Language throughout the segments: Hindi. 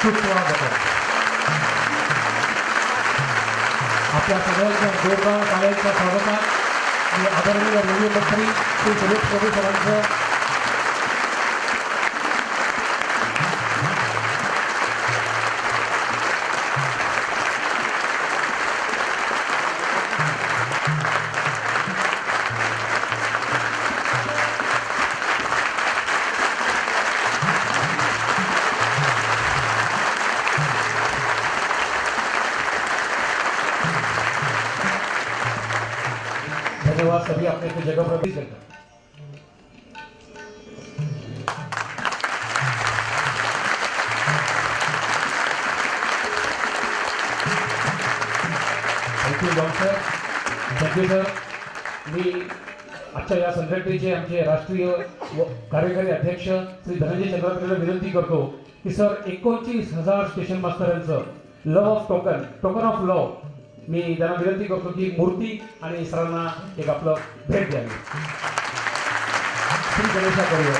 सुस्वागत. आपल्या सगळ्यांच्या जोरदार टाळ्यांच्या स्वागतात मी आदरणीय रेल्वे मंत्री श्री सुरेश प्रभू सरांचं धन्यवाद. सभी अपने अपनी जगह पर भी करते thank you John sir. Thank you sir. मी आजच्या या संघटनेचे आमचे राष्ट्रीय कार्यकारी अध्यक्ष श्री धनंजय चंद्राकरला विनंती करतो की सर 29,000 स्टेशन मास्टरांचं love of token of love मी त्यांना विनंती करतो की मूर्ती आणि सरांना एक आपलं भेट द्यावी. श्री गणेशा करूया.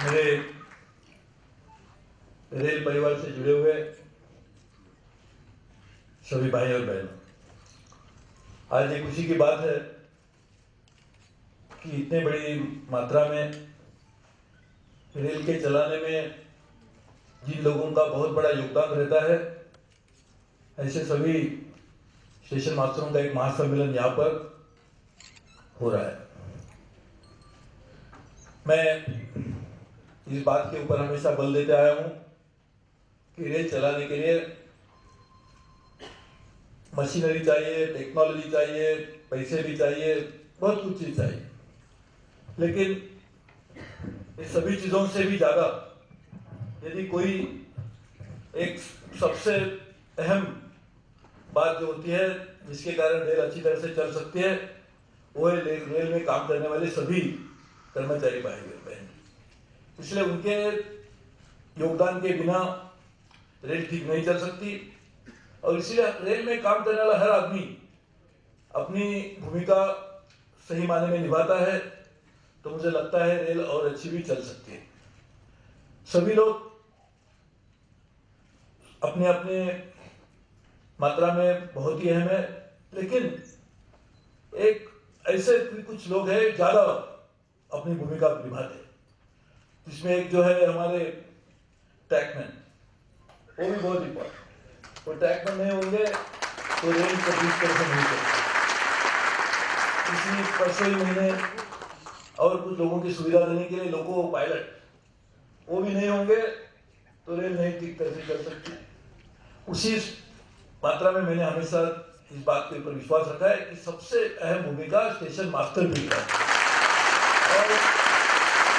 मेरे रेल परिवार से जुड़े हुए सभी भाई और बहनों, आज एक खुशी की बात है कि इतने बड़ी मात्रा में रेल के चलाने में जिन लोगों का बहुत बड़ा योगदान रहता है, ऐसे सभी स्टेशन मास्टरों का एक महासम्मेलन यहाँ पर हो रहा है. मैं इस बात के ऊपर हमेशा बल देते आया हूं कि रेल चलाने के लिए मशीनरी चाहिए, टेक्नोलॉजी चाहिए, पैसे भी चाहिए, बहुत कुछ चीज चाहिए. लेकिन इस सभी चीजों से भी ज्यादा यदि कोई एक सबसे अहम बात जो होती है जिसके कारण रेल अच्छी तरह से चल सकती है, वो है रेल में काम करने वाले सभी कर्मचारी भाई और बहन. इसलिए उनके योगदान के बिना रेल ठीक नहीं चल सकती और इसलिए रेल में काम करने वाला हर आदमी अपनी भूमिका सही मायने में निभाता है, तो मुझे लगता है रेल और अच्छी भी चल सकती है. सभी लोग अपने अपने मात्रा में बहुत ही अहम है, लेकिन एक ऐसे कुछ लोग हैं ज्यादा अपनी भूमिका निभाते हैं, जिसमें एक जो है हमारे ट्रैकमैन, वो भी बहुत इंपॉर्टेंट. वो ट्रैकमैन नहीं होंगे तो रेल को ठीक तरह से नहीं चलती. इसी परसों ही महीने और कुछ लोगों की सुविधा देने के लिए लोको पायलट, वो भी नहीं होंगे तो रेल नहीं ठीक तरह से चल सकती. उसी मात्रा में मैंने हमेशा इस बात के ऊपर विश्वास रखा है कि सबसे अहम भूमिका स्टेशन मास्टर की है. और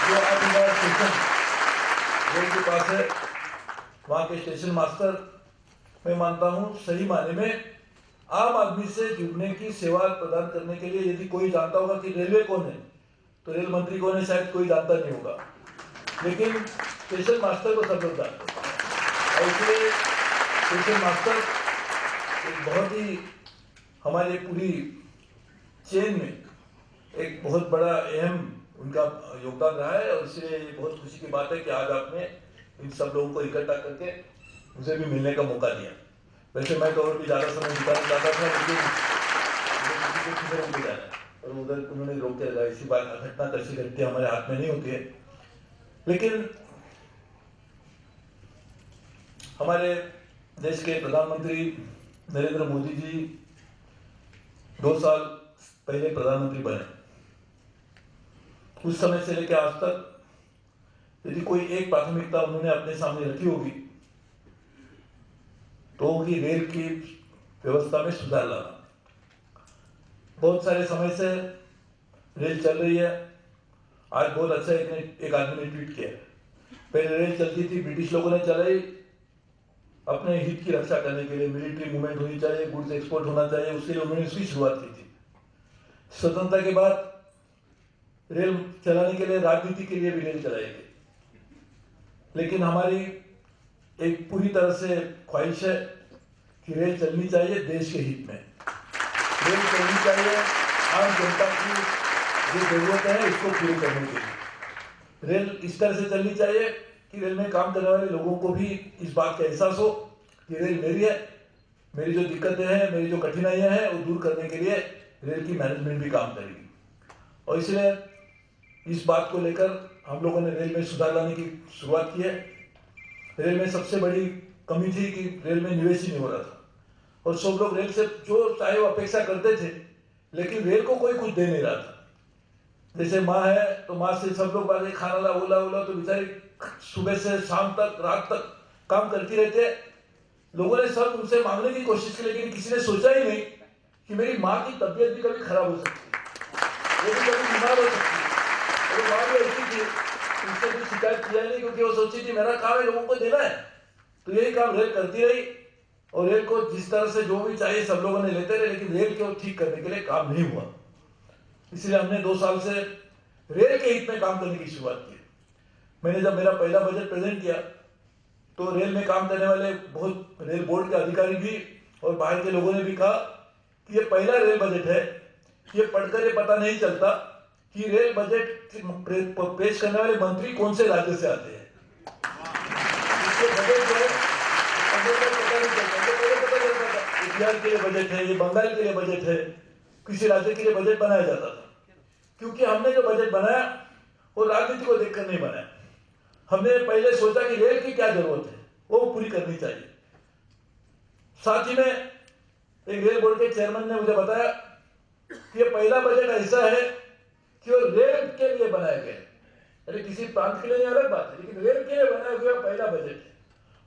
जो आज हमारा स्टेशन रेल के पास है, वहाँ के स्टेशन मास्टर मैं मानता हूँ सही मायने में आम आदमी से जुड़ने की सेवा प्रदान करने के लिए. यदि कोई जानता होगा कि रेलवे कौन है तो रेल मंत्री कौन है शायद कोई जानता नहीं होगा, लेकिन स्टेशन मास्टर को सब लोग जानते हैं. और इसलिए स्टेशन मास्टर एक बहुत ही हमारे पूरी चेन में एक बहुत बड़ा अहम उनका योगदान रहा है. और इसलिए बहुत खुशी की बात है कि आज आपने इन सब लोगों को इकट्ठा करके मुझे भी मिलने का मौका दिया. वैसे मैं तो और भी ज़्यादा समय बिताना चाहता था, लेकिन जाना और उधर उन्होंने रोक के रखा. इसी बात घटना कैसी घटती है हमारे हाथ में नहीं होती है. लेकिन हमारे देश के प्रधानमंत्री नरेंद्र मोदी जी 2 साल पहले प्रधानमंत्री बने. उस समय से लेकर आज तक यदि कोई एक प्राथमिकता उन्होंने अपने सामने रखी होगी तो होगी रेल की व्यवस्था में सुधार लाना. बहुत सारे समय से रेल चल रही है। आज बहुत अच्छा एक आदमी ने ट्वीट किया, पहले रेल चलती थी, ब्रिटिश लोगों ने चलाई अपने हित की रक्षा करने के लिए, मिलिट्री मूवमेंट होनी चाहिए, गुड्स एक्सपोर्ट होना चाहिए, उसके लिए उन्होंने उसकी शुरुआत की थी। स्वतंत्रता के बाद रेल चलाने के लिए, राजनीति के लिए भी रेल चलाई गई, लेकिन हमारी एक पूरी तरह से ख्वाहिश है कि रेल चलनी चाहिए देश के हित में। रेल चलनी चाहिए आम जनता की जो जरूरतें हैं उसको पूरी करने के लिए। रेल इस तरह से चलनी चाहिए कि रेल में काम करने वाले लोगों को भी इस बात का एहसास हो कि रेल मेरी है, मेरी जो दिक्कतें हैं, मेरी जो कठिनाइयां हैं वो दूर करने के लिए रेल की मैनेजमेंट भी काम करेगी। और इसलिए इस बात को लेकर हम लोगों ने रेल में सुधार लाने की शुरुआत की है। रेल में सबसे बड़ी कमी थी कि रेल में निवेश ही नहीं हो रहा था, और सब लोग रेल से जो चाहे वो अपेक्षा करते थे, लेकिन रेल को कोई कुछ दे नहीं रहा था। जैसे माँ है तो माँ से सब लोग बातें, खाना ला, ओला ओला, तो बेचारी सुबह से शाम तक, रात तक काम करती रहते। लोगों ने सब उनसे मांगने की कोशिश की, लेकिन किसी ने सोचा ही नहीं कि मेरी माँ की तबीयत भी कभी खराब हो सकती है, वो भी कभी बीमार हो सकती है। और माँ भी ऐसी थी, उससे भी शिकायत किया नहीं, क्योंकि वो सोची थी मेरा काम है लोगों को देना है। तो यही काम रेल करती रही, और रेल को जिस तरह से जो भी चाहिए सब लोगों ने लेते रहे, लेकिन रेल को ठीक करने के लिए काम नहीं हुआ। इसलिए हमने 2 साल से रेल के हित में काम करने की शुरुआत की। मैंने जब मेरा पहला बजट प्रेजेंट किया तो रेल में काम करने वाले बहुत रेल बोर्ड के अधिकारी भी और बाहर के लोगों ने भी कहा कि ये पहला रेल बजट है, ये पढ़कर ये पता नहीं चलता कि रेल बजट पेश करने वाले मंत्री कौन से राज्य से आते हैं। इसके बजट जो है पता नहीं चलता, पता चलता था बिहार के लिए बजट है, ये बंगाल के लिए बजट है, किसी राज्य के लिए बजट बनाया जाता था। क्योंकि हमने जो बजट बनाया वो राजनीति को देखकर नहीं बनाया। हमने पहले सोचा कि रेल की क्या जरूरत है वो पूरी करनी चाहिए। साथ ही में एक रेल बोर्ड के चेयरमैन ने मुझे बताया कि ये पहला बजट ऐसा है कि वो रेल के लिए बनाया गया है, अरे किसी प्रांत के लिए नहीं, अलग बात है, लेकिन रेल के लिए बनाया हुआ पहला बजट है।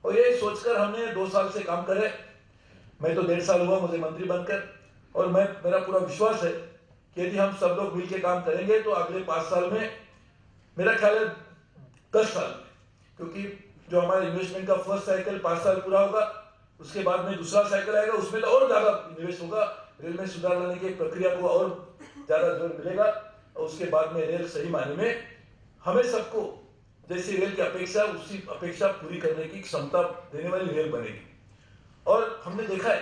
और ये सोचकर हमने 2 साल से काम करे। मैं तो 1.5 साल हुआ मुझे मंत्री बनकर, और मेरा पूरा विश्वास है कि यदि हम सब लोग मिलकर काम करेंगे तो अगले 5 साल में, मेरा ख्याल है 10 साल में, क्योंकि जो हमारे इन्वेस्टमेंट का फर्स्ट साइकिल 5 साल पूरा होगा, उसके बाद में दूसरा साइकिल आएगा, उसमें तो और ज्यादा निवेश होगा, रेल में सुधार लाने की प्रक्रिया को और ज्यादा जोर मिलेगा, और उसके बाद में रेल सही मायने में हमें सबको जैसी रेल की अपेक्षा उसी अपेक्षा पूरी करने की क्षमता देने वाली रेल बनेगी। और हमने देखा है,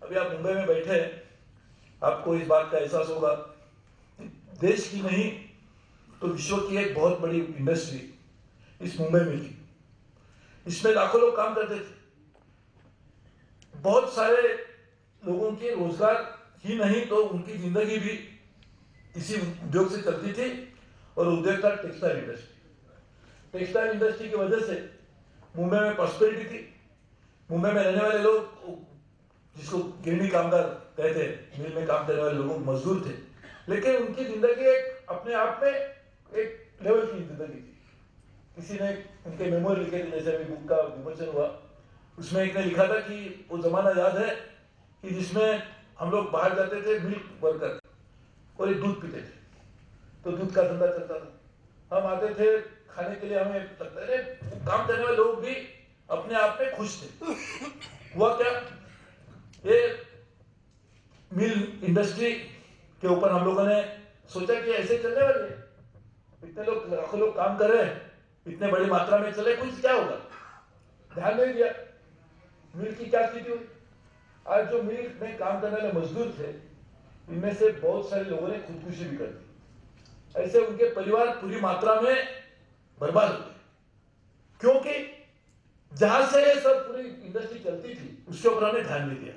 अभी आप मुंबई में बैठे हैं, आपको इस बात का एहसास होगा, देश की नहीं तो विश्व की एक बहुत बड़ी इंडस्ट्री इस मुंबई में थी। इसमें लाखों लोग काम करते थे, बहुत सारे लोगों के रोजगार ही नहीं तो उनकी जिंदगी भी इसी उद्योग से चलती थी। और उद्योग था टेक्सटाइल इंडस्ट्री। टेक्सटाइल इंडस्ट्री की वजह से मुंबई में प्रॉस्पेरिटी थी। मुंबई में रहने वाले लोग, जिसको गिरनी कामगार कहते हैं, मिल में काम करने वाले लोग मजदूर थे, लेकिन उनकी जिंदगी एक अपने आप में एक लेवल की जिंदगी थी। किसी ने उनके मेमोरी लिखे थे, जैसे अभी बुक का विमोचन हुआ, उसमें एक ने लिखा था कि वो जमाना याद है कि जिसमें हम लोग बाहर जाते थे मिल्क वर्कर और एक दूध पीते थे, तो दूध का धंधा चलता था। हम आते थे खाने के लिए, हमें लगता है काम करने वाले लोग भी अपने आप में खुश थे। हुआ क्या, ये मिल इंडस्ट्री के ऊपर हम लोगों ने सोचा कि ऐसे चलने वाले हैं, इतने लोग, लाखों लोग काम कर रहे हैं, इतने बड़ी मात्रा में चले, कुछ क्या होगा, ध्यान नहीं दिया। मिल की क्या स्थिति हुई, आज जो मिल में काम करने वाले मजदूर थे, इनमें से बहुत सारे लोगों ने खुदकुशी भी कर दी। ऐसे उनके परिवार पूरी मात्रा में बर्बाद हो गए, क्योंकि जहां से ये सब पूरी इंडस्ट्री चलती थी उसके ऊपर हमने ध्यान नहीं दिया।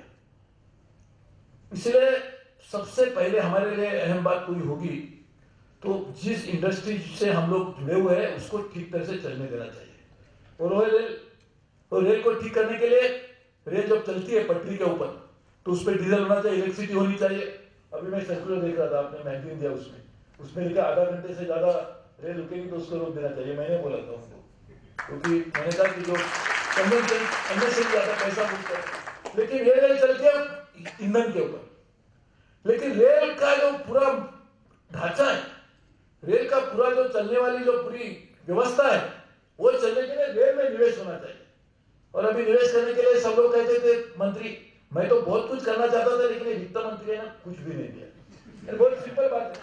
इसलिए सबसे पहले हमारे लिए अहम बात कोई होगी तो जिस इंडस्ट्री से हम लोग जुड़े हुए हैं उसको ठीक तरह से चलने देना चाहिए। और रेल को ठीक करने के लिए, रेल जब चलती है पटरी के ऊपर तो उस पर डीजल होना चाहिए, इलेक्ट्रिसिटी होनी चाहिए। अभी मैं सर्कुलर देख रहा था, आपने मैगजीन दिया, उसमें लिखा आधा घंटे से ज्यादा रेल रुकेगी तो उसको रोक देना चाहिए। मैंने बोला था उनको, क्योंकि मैंने कहा कि जो कन्वेंशन से ज्यादा पैसा मिलता है, लेकिन ये रेल चलती है ईंधन के ऊपर, लेकिन रेल का जो पूरा ढांचा है चलने वाली जो पूरी व्यवस्था है वो चलने के लिए रेल में निवेश होना चाहिए। और अभी निवेश करने के लिए सब लोग कहते थे मंत्री, मैं तो बहुत कुछ करना चाहता था लेकिन वित्त मंत्री ने कुछ भी नहीं दिया। ये बहुत सिंपल बात है।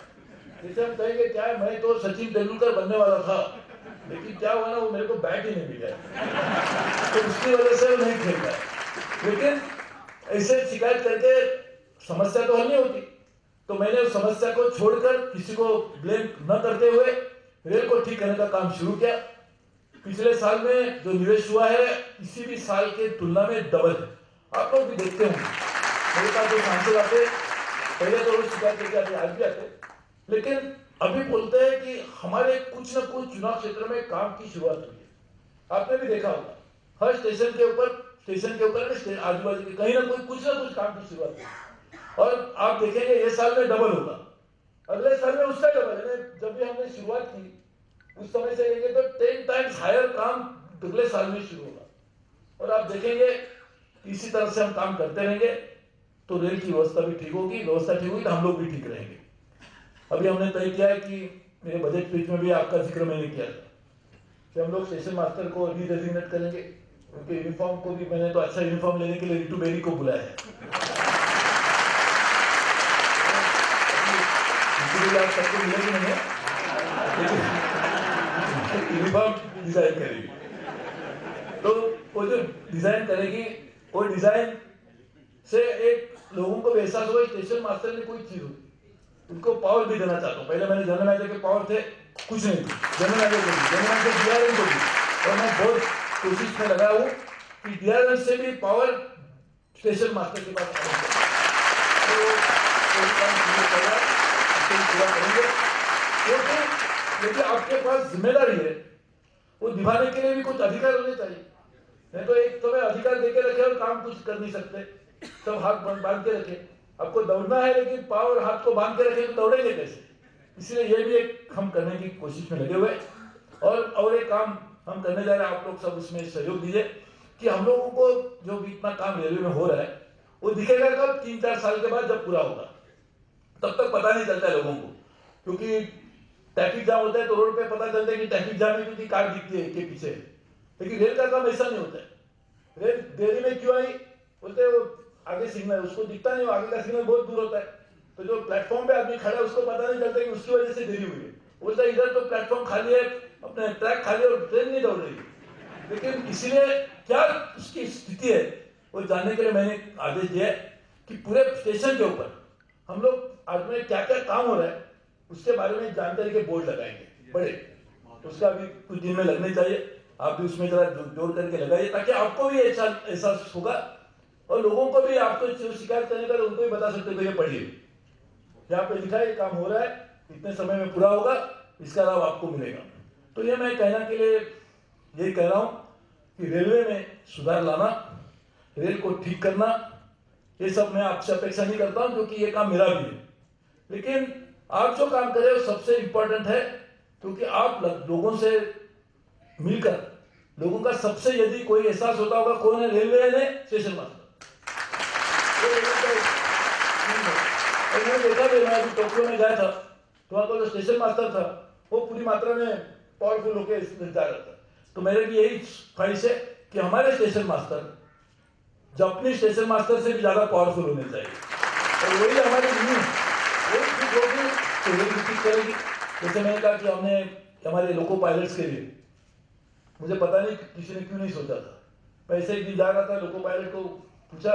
जैसे हम कहेंगे क्या है, मैं तो सचिन तेंदुलकर बनने वाला था लेकिन क्या हुआ ना, वो मेरे को बैट ही नहीं मिला तो उसकी वजह से वो नहीं खेल पाया। लेकिन ऐसे शिकायत करके समस्या तो हल नहीं होती। तो मैंने उस समस्या को छोड़कर किसी को ब्लेम न करते हुए रेल को ठीक करने का काम शुरू किया। पिछले साल में जो निवेश हुआ है किसी भी साल के तुलना में डबल है। आप लोग भी देखते होंगे, मेरे पास जो सांसद आते पहले तो वो शिकायत करके आते, आज भी आते, लेकिन अभी बोलते हैं कि हमारे कुछ न कुछ चुनाव क्षेत्र में काम की शुरुआत हुई है। आपने भी देखा होगा हर स्टेशन के ऊपर आजू बाजू के कहीं ना कुछ ना कुछ काम की शुरुआत हुई। और आप देखेंगे ये साल में डबल होगा, अगले साल में उसका डबल है। जब भी हमने शुरुआत की उस समय से लेंगे तो 10 टाइम्स हायर काम अगले साल में शुरू होगा। और आप देखेंगे इसी तरह से हम काम करते रहेंगे तो रेल की व्यवस्था भी ठीक होगी, व्यवस्था ठीक होगी तो हम लोग भी ठीक रहेंगे। अभी हमने तय किया है कि मेरे बजट स्पीच में भी आपका जिक्र मैंने किया था कि हम लोग स्टेशन मास्टर को रीडेजिग्नेट करेंगे। उनके यूनिफॉर्म को भी मैंने तो अच्छा यूनिफॉर्म लेने के लिए रितु बेरी को बुलाया है। आप सबको मिलेगी नहीं, यूनिफॉर्म डिजाइन करेगी तो वो जो डिजाइन करेगी वो डिजाइन से एक लोगों को एहसास होगा स्टेशन मास्टर ने कोई चीज होती। उनको पावर भी देना चाहता हूँ। पहले मैंने जनरल मैनेजर के पावर थे, कुछ नहीं थी, जनरल मैनेजर डीआरएम को भी। और मैं बहुत कोशिश में लगा हूँ कि डीआरएम से भी पावर स्टेशन मास्टर के पास करेंगे। क्योंकि आपके पास जिम्मेदारी है, वो निभाने के लिए भी कुछ अधिकार होने चाहिए। नहीं तो एक तो मैं अधिकार देके रखे और काम कुछ कर नहीं सकते, सब हाथ बांध के रखे। आपको दौड़ना है लेकिन पाँव और हाथ को बांध के रखे तो दौड़ेंगे कैसे? इसलिए ये भी एक हम करने की कोशिश में लगे हुए। और एक काम हम करने जा रहे हैं, आप लोग सब इसमें सहयोग दीजिए कि हम लोगों को जो भी इतना काम रेलवे में हो रहा है वो दिखेगा कब? 3-4 साल के बाद जब पूरा होगा। तब तक पता नहीं चलता है लोगों को, क्योंकि ट्रैफिक जाम होता है तो रोड पे पता चलता है कि ट्रैफिक जाम है क्योंकि कार दिखती है के पीछे। लेकिन रेल का काम ऐसा नहीं होता है। रेल देरी में क्यों आई बोलते हैं, वो आगे सिग्नल उसको दिखता नहीं, आगे का सिग्नल बहुत दूर होता है। तो जो प्लेटफॉर्म पे आदमी खड़ा है उसको पता नहीं चलता कि उसकी वजह से देरी हुई है। बोलता है इधर तो प्लेटफॉर्म खाली है, अपने ट्रैक खाली है और ट्रेन नहीं दौड़ रही। लेकिन इसीलिए क्या उसकी स्थिति है वो जानने के लिए मैंने आदेश दिया है कि पूरे स्टेशन के ऊपर हम लोग आज में क्या क्या काम हो रहा है उसके बारे में जानकारी के बोर्ड लगाएंगे बड़े। तो उसका अभी कुछ दिन में लगने चाहिए, आप भी उसमें जरा जोड़ करके लगाइए ताकि आपको भी एहसास होगा और लोगों को भी आपको जो शिकायत करने का उनको भी बता सकते हो, ये पढ़िए यहाँ पे लिखा है ये काम हो रहा है, इतने समय में पूरा होगा, इसका लाभ आपको मिलेगा। तो ये मैं कहना के लिए यही कह रहा हूँ कि रेलवे में सुधार लाना, रेल को ठीक करना, ये सब मैं आपसे अपेक्षा नहीं करता हूँ क्योंकि ये काम मेरा भी है। लेकिन आप जो काम कर रहे हो सबसे इंपॉर्टेंट है क्योंकि आप लोगों से मिलकर लोगों का सबसे यदि कोई एहसास होता होगा कौन है, रेलवे ने स्टेशन मास्टर। मैंने देखा मैं अभी टोक्यो में गया था तो वहाँ पर जो स्टेशन मास्टर था वो पूरी मात्रा में पावरफुल होकर जा रहा था। तो मेरे भी यही ख्वाहिश है कि हमारे स्टेशन मास्टर जापानी स्टेशन मास्टर से भी ज्यादा पावरफुल होने चाहिए और वही हमारी ठीक करेगी। जैसे मैंने कहा कि हमने हमारे लोको पायलट्स के लिए, मुझे पता नहीं किसी ने क्यों नहीं सोचा था, मैं ऐसे एक दिन जा रहा था लोको पायलट को पूछा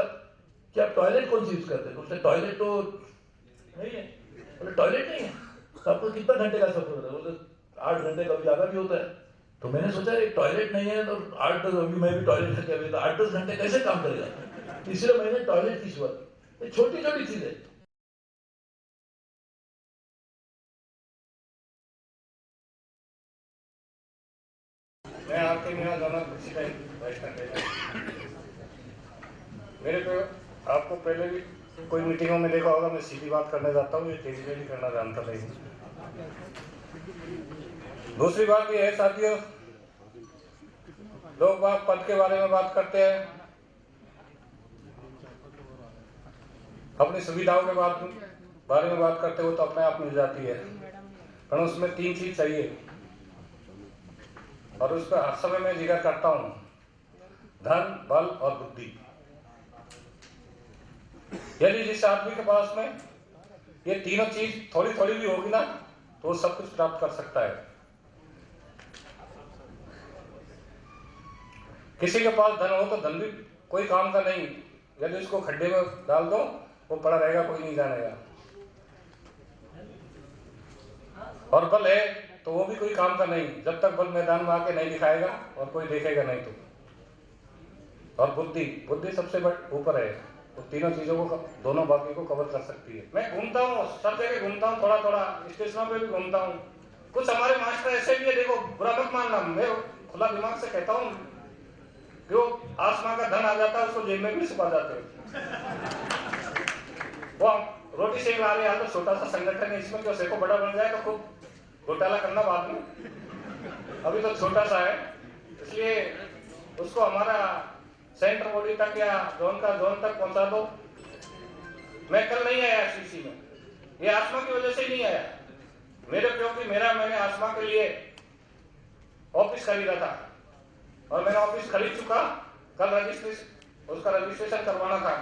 कि आप टॉयलेट कौन सी यूज करते हैं? उसने टॉयलेट तो नहीं है। बोले टॉयलेट नहीं है तो आपको कितना घंटे का सफर होता है? बोले 8 घंटे का, ज्यादा भी होता है। तो मैंने सोचा एक टॉयलेट नहीं है तो 8 अभी मैं भी टॉयलेट करके अभी तो 8-10 घंटे कैसे काम करेगा? इसलिए मैंने टॉयलेट की शुरुआत की। छोटी छोटी चीजें। मैं आपके यहाँ जाना खुशी का मेरे को आपको पहले भी कोई मीटिंगों में देखा होगा, मैं सीधी बात करने जाता हूँ, ये तेजी में नहीं करना जानता नहीं। दूसरी बात ये है साथियों, लोग बात पद के बारे में बात करते हैं, अपनी सुविधाओं के बारे में बात करते हो तो अपने आप मिल जाती है, पर उसमें 3 चीज चाहिए और उस पर हर समय मैं जिक्र करता हूँ, धन, बल और बुद्धि। यदि जिस आदमी के पास में ये तीनों चीज थोड़ी थोड़ी भी होगी ना तो वो सब कुछ प्राप्त कर सकता है। किसी के पास धन हो तो धन भी कोई काम का नहीं, यदि उसको खड्डे में डाल दो वो पड़ा रहेगा, कोई नहीं जानेगा। और बल है तो वो भी कोई काम का नहीं, जब तक बल मैदान में आके नहीं दिखाएगा और कोई देखेगा नहीं तो। और बुद्धि, बुद्धि सबसे ऊपर है, वो तीनों चीजों को, दोनों बाकी को कवर कर सकती है। मैं घूमता हूँ, सब जगह घूमता हूँ, थोड़ा थोड़ा स्टेशनों पे भी घूमता हूँ। कुछ हमारे मास्टर ऐसे भी है, देखो बुरा मत मानना, मैं खुला दिमाग से कहता हूँ, जो आसमां का धन आ जाता है उसको जेब में भी छुपा जाते हैं। वो रोटी सेक ला रहे हैं तो छोटा सा संगठन है, इसमें क्यों सेको बड़ा बन जाए तो खूब घोटाला करना बाद में, अभी तो छोटा सा है, इसलिए उसको हमारा सेंटर बॉडी तक या जोन का जोन तक पहुंचा दो। मैं कल नहीं आया सीसी में, ये आसमा की वजह से ही नहीं आया मेरे, क्योंकि मैंने आसमा के लिए ऑफिस खरीदा था और मैंने ऑफिस खरीद चुका, कल उसका रजिस्ट्रेशन करवाना था।